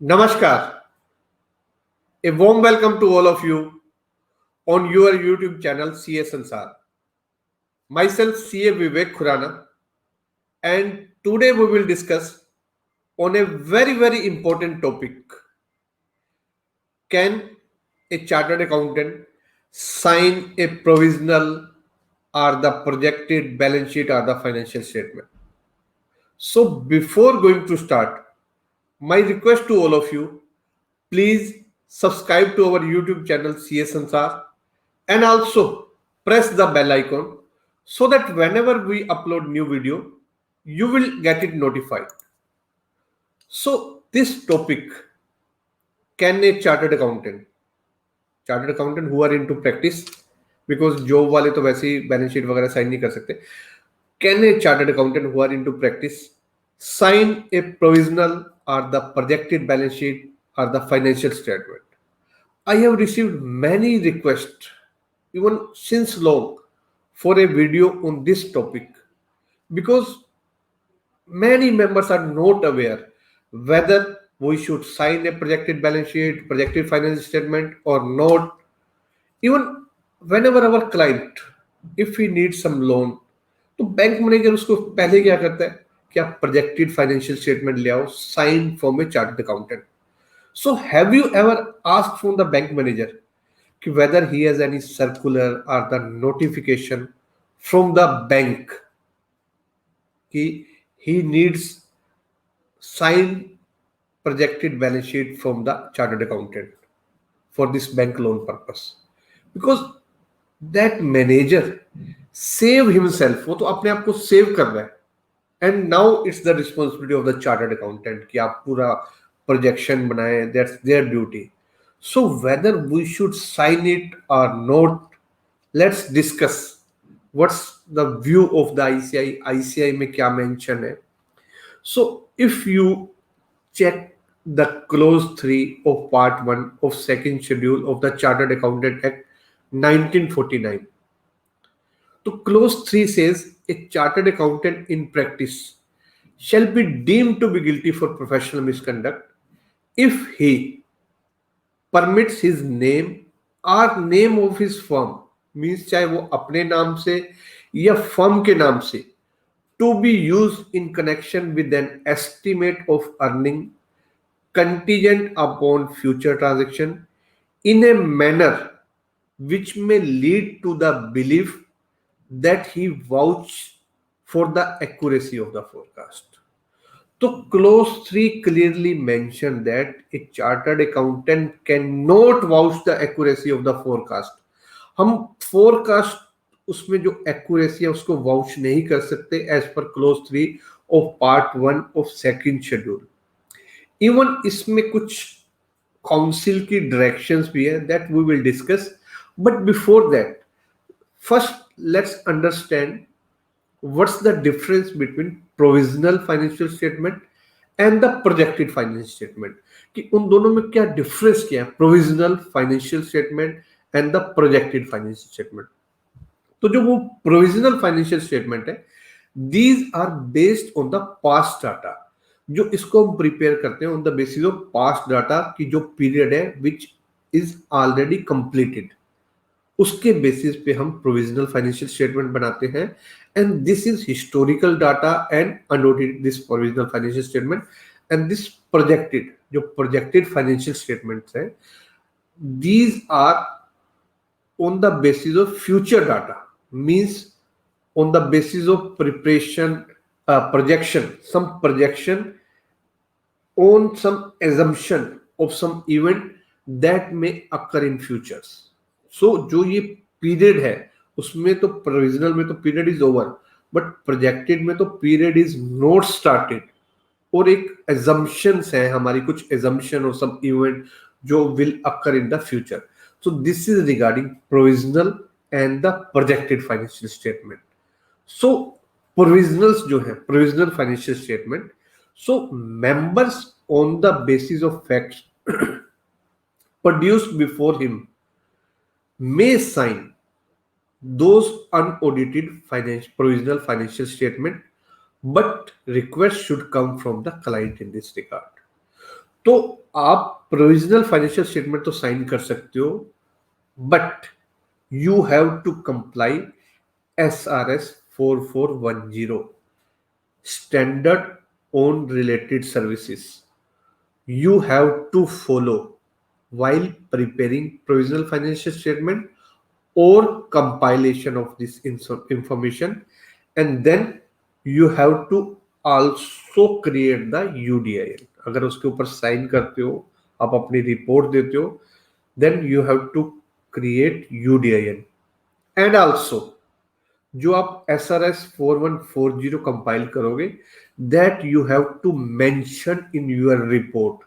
Namaskar. A warm welcome to all of you on your YouTube channel CA Sansaar. Myself CA Vivek Khurana, and today we will discuss on a very important topic. Can a chartered accountant sign a provisional or the projected balance sheet or the financial statement? So before going to start, my request to all of you, please subscribe to our YouTube channel CA Sansaar and also press the bell icon so that whenever we upload new video, you will get it notified. So this topic, can a chartered accountant who are into practice, because job वाले तो वैसे ही balance sheet वगैरह sign नहीं कर सकते, can a chartered accountant who are into practice sign a provisional or the projected balance sheet or the financial statement? I have received many requests even since long for a video on this topic because many members are not aware whether we should sign a projected balance sheet, projected financial statement or not. Even whenever our client, if he needs some loan, तो bank manager उसको पहले क्या करता है कि आप projected financial statement ले आओ sign from a chartered accountant. So have you ever asked from the bank manager whether he has any circular or the notification from the bank he needs signed projected balance sheet from the chartered accountant for this bank loan purpose? Because that manager save himself, वो तो अपने आप को save कर रहा है, and now it's the responsibility of the chartered accountant कि आप पूरा projection बनाएं. That's their duty. So whether we should sign it or not, let's discuss what's the view of the ICAI. ICAI में क्या mention है? So if you check the clause 3 of part 1 of second schedule of the Chartered Accountant Act 1949, so clause 3 says a chartered accountant in practice shall be deemed to be guilty for professional misconduct if he permits his name or name of his firm, means चाहे वो अपने नाम से या firm के नाम से, to be used in connection with an estimate of earning contingent upon future transaction in a manner which may lead to the belief that he vouched for the accuracy of the forecast. So clause 3 clearly mentioned that a chartered accountant cannot vouch the accuracy of the forecast. हम forecast उसमें जो accuracy है उसको vouch नहीं कर सकते as per clause 3 of part 1 of second schedule. Even इसमें कुछ council की directions भी है that we will discuss. But before that, first let's understand what's the difference between provisional financial statement and the projected financial statement. कि उन दोनों में क्या difference क्या है, provisional financial statement and the projected financial statement. तो जो वो provisional financial statement है, these are based on the past data. जो इसको हम prepare करते हैं on the basis of past data की जो period है which is already completed, उसके बेसिस पे हम प्रोविजनल फाइनेंशियल स्टेटमेंट बनाते हैं. And this is historical data and unaudited this provisional financial statement. And this projected, जो प्रोजेक्टेड फाइनेंशियल स्टेटमेंट्स हैं, these are on the basis of future data, means on the basis of preparation projection, some projection on some assumption of some event that may occur in futures. So जो ये period है उसमें तो provisional में तो period is over, but projected में तो period is not started और एक assumptions है हमारी, कुछ assumption और some event जो will occur in the future. So this is regarding provisional and the projected financial statement. So provisionals जो है, provisional financial statement, so members on the basis of facts produced before him may sign those unaudited provisional financial statement, but request should come from the client in this regard. तो आप provisional financial statement तो sign कर सकते हो, but you have to comply SRS 4410 standard on related services. You have to follow while preparing provisional financial statement or compilation of this information, and then you have to also create the UDIN. अगर उसके ऊपर sign करते हो, आप अपनी report देते हो, then you have to create UDIN. And also जो आप SRS 4140 कंपाइल करोगे, that you have to mention in your report.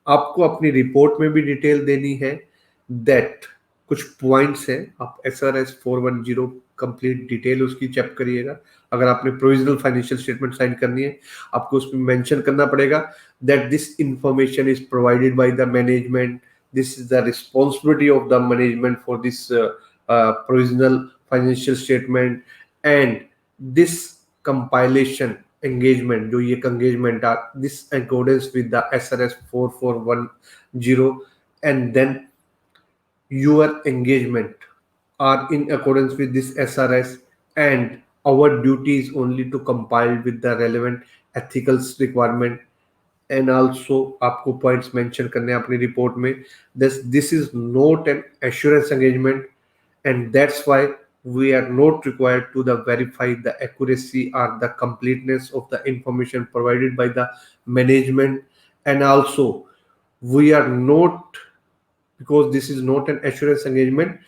आपको अपनी रिपोर्ट में भी डिटेल देनी है, दैट कुछ पॉइंट्स हैं, आप SRS 410 कंप्लीट डिटेल उसकी चेक करिएगा. अगर आपने प्रोविजनल फाइनेंशियल स्टेटमेंट साइन करनी है, आपको उसमें मेंशन करना पड़ेगा that this information is provided by the management, this is the responsibility of the management for this provisional financial statement, and this compilation engagement, जो ये engagement are this accordance with the SRS 4410, and then your engagement are in accordance with this SRS, and our duty is only to compile with the relevant ethical requirement. And also आपको points mention करने हैं अपनी report में. This is not an assurance engagement, and that's why we are not required to verify the accuracy or the completeness of the information provided by the management. And also we are not, because this is not an assurance engagement,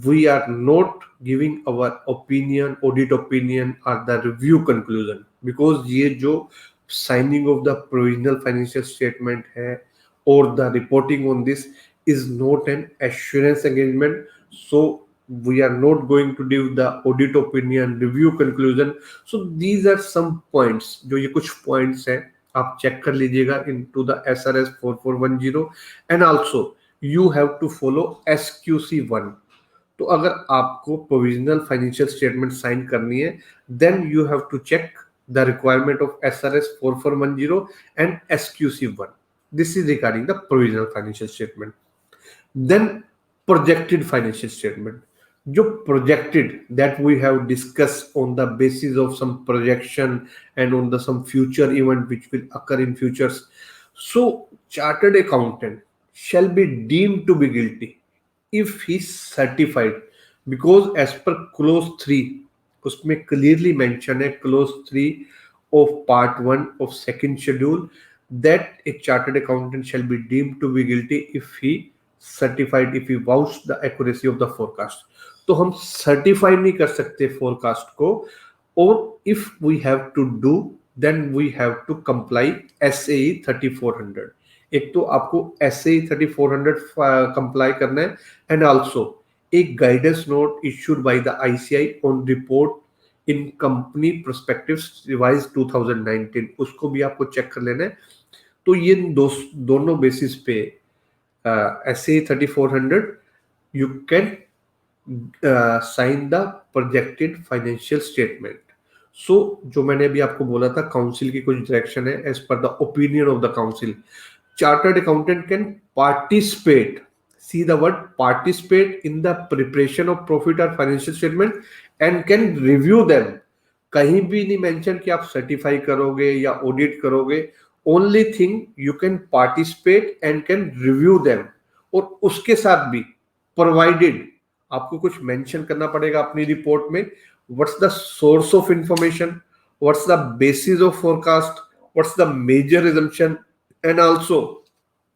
we are not giving our opinion, audit opinion or the review conclusion, because ये जो signing of the provisional financial statement है or the reporting on this is not an assurance engagement. So we are not going to give the audit opinion, review conclusion. So these are some points, जो ये कुछ points हैं, आप check कर लीजिएगा into the SRS 4410. and also you have to follow SQC1. तो अगर आपको प्रोविजनल फाइनेंशियल स्टेटमेंट साइन करनी है, then you have to check the requirement of SRS 4410 and SQC1. This is regarding the provisional financial statement. Then projected financial statement, जो projected that we have discussed on the basis of some projection and on the some future event which will occur in futures. So chartered accountant shall be deemed to be guilty if he certified, because as per clause 3 उसमें clearly mention है, clause 3 of part 1 of second schedule, that a chartered accountant shall be deemed to be guilty if he certified, if he vouched the accuracy of the forecast. तो हम certify नहीं कर सकते forecast को, और if we have to do, then we have to comply SAE 3400. एक तो आपको SAE 3400 कंप्लाई करना है, एंड ऑल्सो एक guidance note issued by the ICAI on report in company prospectives revise 2019, उसको भी आपको चेक कर लेना है. तो ये दोनों बेसिस पे SAE 3400 you can sign the projected financial statement. So जो मैंने अभी आपको बोला था, काउंसिल की कुछ डायरेक्शन है as per the opinion of the council. Chartered accountant can participate, see the word participate, in the preparation of profit or financial statement and can review them. कहीं भी नहीं मेंशन कि आप सर्टिफाई करोगे या ऑडिट करोगे. Only thing you can participate and can review them. और उसके साथ भी प्रोवाइडेड आपको कुछ मेंशन करना पड़ेगा अपनी रिपोर्ट में, what's the source of information, what's the basis of forecast, what's the major assumption, and also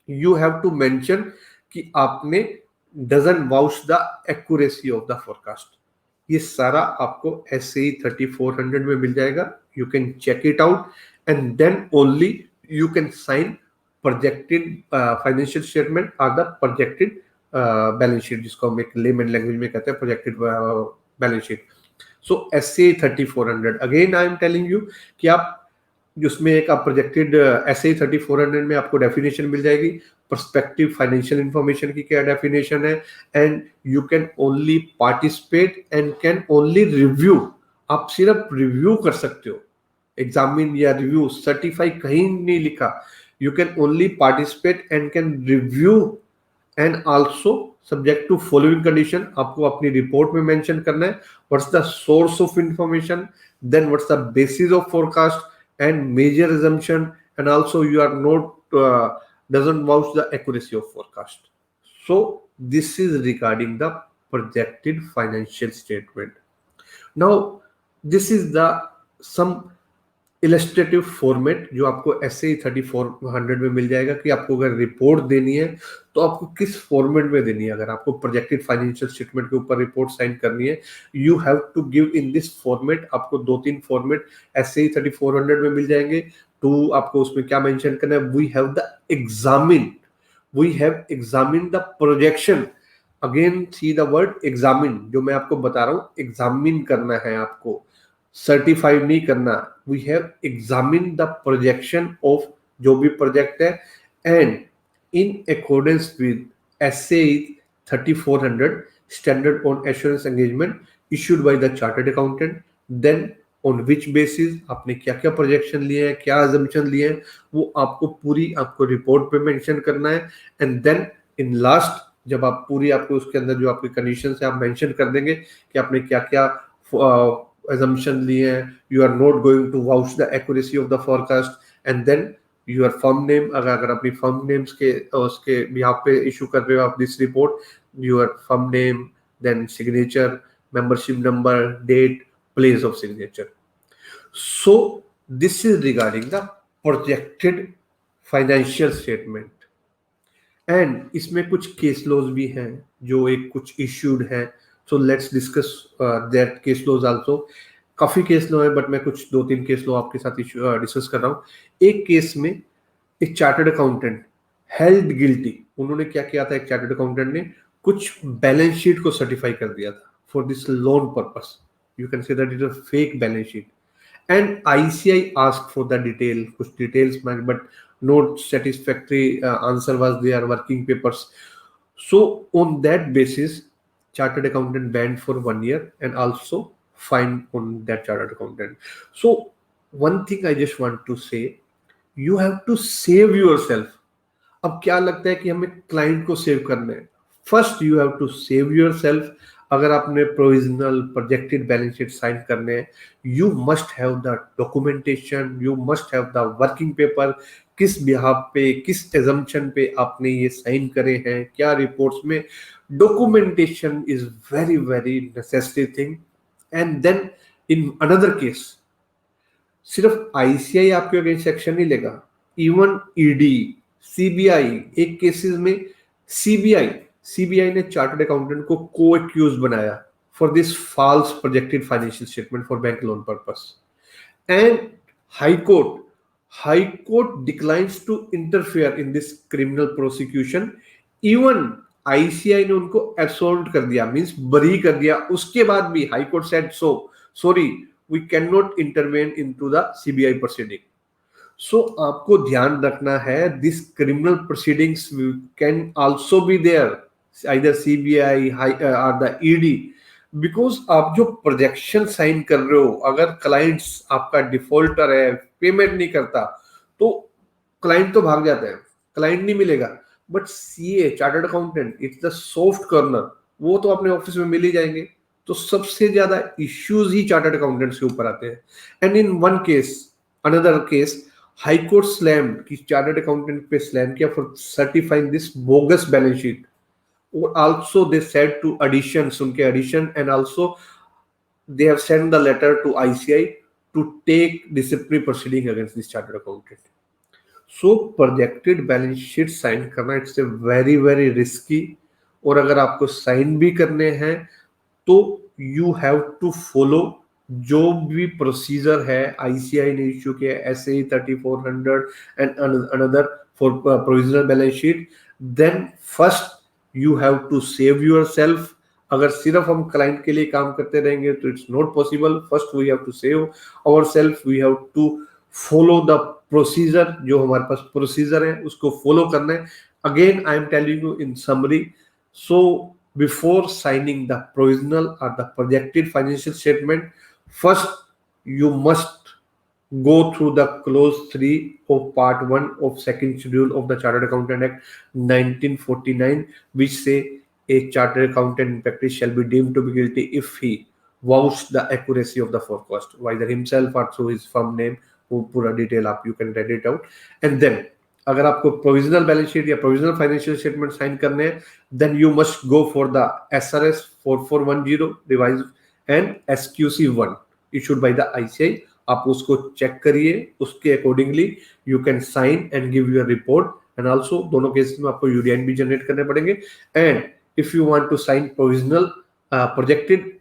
you have to mention कि आपने doesn't vouch the accuracy of the forecast. ये सारा आपको SAE 3400 में मिल जाएगा. You can check it out and then only you can sign projected financial statement or the projected balance sheet, जिसको हम एक layman language में कहते हैं projected balance sheet. So SAE 3400 again I am telling you कि आप जिसमें एक आप प्रोजेक्टेड SAE 3400 में आपको डेफिनेशन मिल जाएगी, पर्सपेक्टिव फाइनेंशियल इंफॉर्मेशन की क्या डेफिनेशन है, and you can only participate and can only review. आप सिर्फ रिव्यू कर सकते हो, एग्जामिन या रिव्यू, सर्टिफाई कहीं नहीं लिखा. You can only participate and can review and also subject to following condition. आपको अपनी रिपोर्ट में मेंशन करना है what's the source of information, then what's the basis of forecast and major assumption, and also you are not doesn't vouch the accuracy of forecast. So this is regarding the projected financial statement. Now this is the some illustrative format जो आपको ऐसे ही 3400 में मिल जाएगा कि आपको अगर report देनी है तो आपको किस फॉर्मेट में देनी है। अगर आपको प्रोजेक्टेड फाइनेंशियल स्टेटमेंट के ऊपर रिपोर्ट साइन करनी है, you have to give in this format. आपको 2-3 फॉर्मेट ऐसे ही 3400 में मिल जाएंगे। तो आपको उसमें क्या मेंशन करना है, we have examine the projection. Again see the word examine, जो मैं आपको बता रहा हूं, एग्जामिन करना है आपको, सर्टिफाइड नहीं करना। We have examine the projection of जो भी प्रोजेक्ट है, and in accordance with SAE 3400 standard on assurance engagement issued by the chartered accountant, then on which basis आपने क्या क्या प्रोजेक्शन लिए हैं, क्या अजम्पशन लिए हैं, वो आपको पूरी आपको रिपोर्ट पे मेंशन करना है। एंड देन इन लास्ट जब आप पूरी आपको उसके अंदर जो आपकी कंडीशन है आप मेंशन कर देंगे कि आपने क्या क्या assumption लिए हैं, you are not going to vouch the accuracy of the forecast, and then your firm name, अगर अपनी firm names के उसके बिहाफ पे इशू कर रहे हो आप this report, your firm name, then signature, membership number, date, place of signature. So this is regarding the projected financial statement. And इसमें कुछ केस लॉज भी हैं जो एक कुछ इश्यूड हैं, so let's discuss that case laws also. काफी case law है बट मैं कुछ 2-3 केस लॉ आपके साथ डिस्कस कर रहा हूँ। एक केस में एक चार्टर्ड अकाउंटेंट हेल्ड गिल्टी, उन्होंने क्या किया था, एक चार्टर्ड अकाउंटेंट ने कुछ बैलेंस शीट को सर्टिफाई कर दिया था for this loan purpose. You can say that it is a fake balance sheet, and ICAI asked for the detail, कुछ डिटेल्स मांगे but not satisfactory answer was there, working papers. So on that basis chartered accountant banned for 1 year and also fined on that chartered accountant. So one thing I just want to say, you have to save yourself. अब क्या लगता है कि हमें client को save करना है, first you have to save yourself. अगर आपने provisional projected balance sheet sign करने हैं, you must have the documentation, you must have the working paper, किस बिहाफ पे, किस एजम्पशन पे आपने ये साइन करे हैं, क्या रिपोर्ट्स में। Documentation is very very necessary thing. And then in another case सिर्फ ICAI आपके अगेंस्ट एक्शन नहीं लेगा, इवन ED, CBI, एक केसेस में CBI ने चार्टर्ड अकाउंटेंट को को एक्यूज बनाया for this false projected financial statement for bank loan purpose, and high court declines to interfere in this criminal prosecution. Even ICAI ने उनको एब्सोल्व कर दिया, मींस बरी कर दिया। उसके बाद भी high court said so sorry, we can not intervene into the CBI proceeding. So आपको ध्यान रखना है, this criminal proceedings can also be there, either CBI और द ED, बिकॉज आप जो प्रोजेक्शन साइन कर रहे हो, अगर क्लाइंट्स आपका डिफॉल्टर है, पेमेंट नहीं करता, तो क्लाइंट तो भाग जाता है, क्लाइंट नहीं मिलेगा। But CA chartered accountant it's the soft corner, वो तो अपने ऑफिस में मिल ही जाएंगे। तो सबसे ज्यादा इश्यूज ही चार्टर्ड अकाउंटेंट्स के ऊपर आते हैं। And in one case, another case, high court slam की चार्टर्ड अकाउंटेंट पे स्लैम किया for certifying this bogus balance sheet, और also they said to additions, उनके addition, and also they have send the letter to ICAI to take disciplinary proceeding against this chartered accountant. So projected balance sheet sign करना it's a very very risky, और अगर आपको sign भी करने हैं तो you have to follow जो भी प्रोसीजर है ICAI ने इश्यू किया, SAE 3400 and another for provisional balance sheet. Then first you have to save yourself. अगर सिर्फ हम क्लाइंट के लिए काम करते रहेंगे तो it's not possible. First we have to save ourself, we have to follow the procedure, जो हमारे पास प्रोसीजर है उसको फॉलो करना है। Again I am telling you in summary, so before signing the provisional or the projected financial statement, first you must go through the clause 3 of part 1 of second schedule of the Chartered Accountant Act 1949, which say a chartered accountant in practice shall be deemed to be guilty if he vouch the accuracy of the forecast, either himself or through his firm name. वो पूरा detail आप you can read it out. And then अगर आपको provisional balance sheet या provisional financial statement sign करने हैं, then you must go for the SRS 4410 revise and SQC1 issued by the ICAI. आप उसको चेक करिए, उसके accordingly you can sign and give your report. And also दोनों cases में आपको यूडीआईन भी जनरेट करने पड़ेंगे. And if you want to sign provisional projected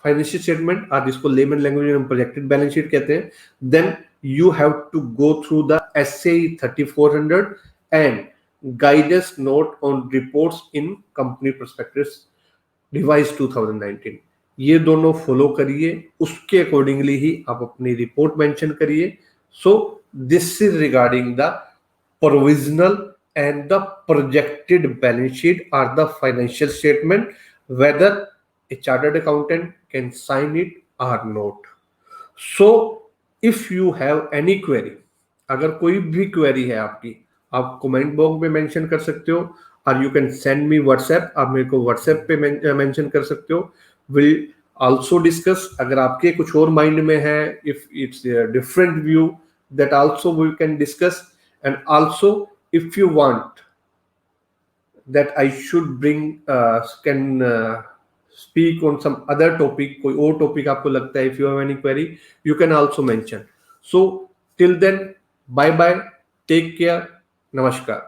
financial statement, और जिसको लेमन लैंग्वेज में प्रोजेक्टेड बैलेंस शीट कहते हैं, then you have to go through the SAE 3400 and guidance note on reports in company prospectus revised 2019. ये दोनों follow करिए, उसके accordingly ही आप अपनी रिपोर्ट मेंशन करिए. So this is regarding the provisional and the projected balance sheet or the financial statement, whether a chartered accountant can sign it or not. So if you have any query, अगर कोई भी query है आपकी, आप comment box में mention कर सकते हो, और you can send me WhatsApp, आप मेरे को व्हाट्सएप पे मेंशन कर सकते हो. Will also discuss. अगर आपके कुछ और माइंड में है, if it's different view, that also we can discuss. And also if you want that I should bring can speak on some other topic, कोई और topic आपको लगता है, if you have any query, you can also mention. So till then, bye bye, take care, namaskar.